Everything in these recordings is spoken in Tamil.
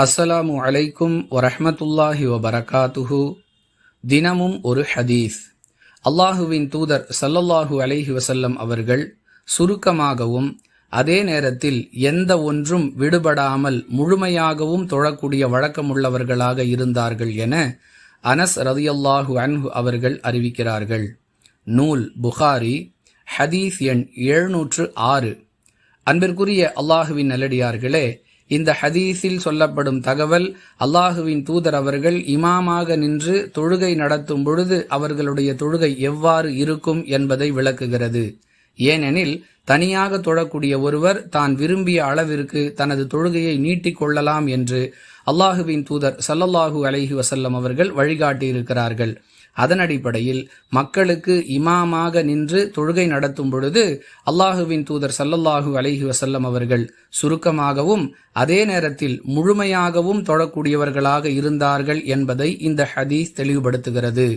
அஸ்ஸலாமு அலைக்கும் வரஹ்மத்துல்லாஹி வபரகாத்துஹு. தினமும் ஒரு ஹதீஸ். அல்லாஹுவின் தூதர் ஸல்லல்லாஹு அலைஹி வஸல்லம் அவர்கள் சுருக்கமாகவும் அதே நேரத்தில் எந்த ஒன்றும் விடுபடாமல் முழுமையாகவும் தொழக்கூடிய வழக்கமுள்ளவர்களாக இருந்தார்கள் என அனஸ் ரலியல்லாஹு அன்ஹு அவர்கள் அறிவிக்கிறார்கள். நூல் புகாரி, ஹதீஸ் எண் 706. அன்பிற்குரிய அல்லாஹுவின் நல்லடியார்களே, இந்த ஹதீஸில் சொல்லப்படும் தகவல் அல்லாஹுவின் தூதர் அவர்கள் இமாமாக நின்று தொழுகை நடத்தும் பொழுது அவர்களுடைய தொழுகை எவ்வாறு இருக்கும் என்பதை விளக்குகிறது. ஏனெனில் தனியாக தொழக்கூடிய ஒருவர் தான் விரும்பிய அளவிற்கு தனது தொழுகையை நீட்டிக் கொள்ளலாம் என்று அல்லாஹுவின் தூதர் ஸல்லல்லாஹு அலைஹி வஸல்லம் அவர்கள் வழிகாட்டியிருக்கிறார்கள். அதன் அடிப்படையில் மக்களுக்கு இமாமாக நின்று தொழுகை நடத்தும் பொழுது அல்லாஹுவின் தூதர் ஸல்லல்லாஹு அலைஹி வஸல்லம் அவர்கள் சுருக்கமாகவும் அதே நேரத்தில் முழுமையாகவும் தொழக்கூடியவர்களாக இருந்தார்கள் என்பதை இந்த ஹதீஸ் தெளிவுபடுத்துகிறது.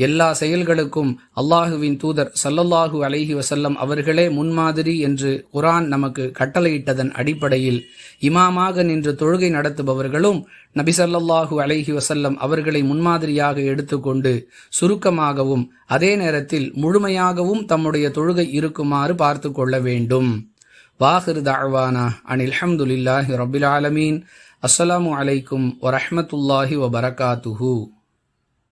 எல்லா செயல்களுக்கும் அல்லாஹுவின் தூதர் ஸல்லல்லாஹு அலைஹி வஸல்லம் அவர்களே முன்மாதிரி என்று குர்ஆன் நமக்கு கட்டளையிட்டதன் அடிப்படையில் இமாமாக நின்று தொழுகை நடத்துபவர்களும் நபி ஸல்லல்லாஹு அலைஹி வஸல்லம் அவர்களை முன்மாதிரியாக எடுத்துக்கொண்டு சுருக்கமாகவும் அதே நேரத்தில் முழுமையாகவும் தம்முடைய தொழுகை இருக்குமாறு பார்த்து கொள்ள வேண்டும். வாஹிர் தஅவானா அனில் ஹம்துலில்லாஹி ரப்பில் ஆலமீன். அஸ்ஸலாமு அலைக்கும் வரஹ்மத்துல்லாஹி வபரகாத்துஹு.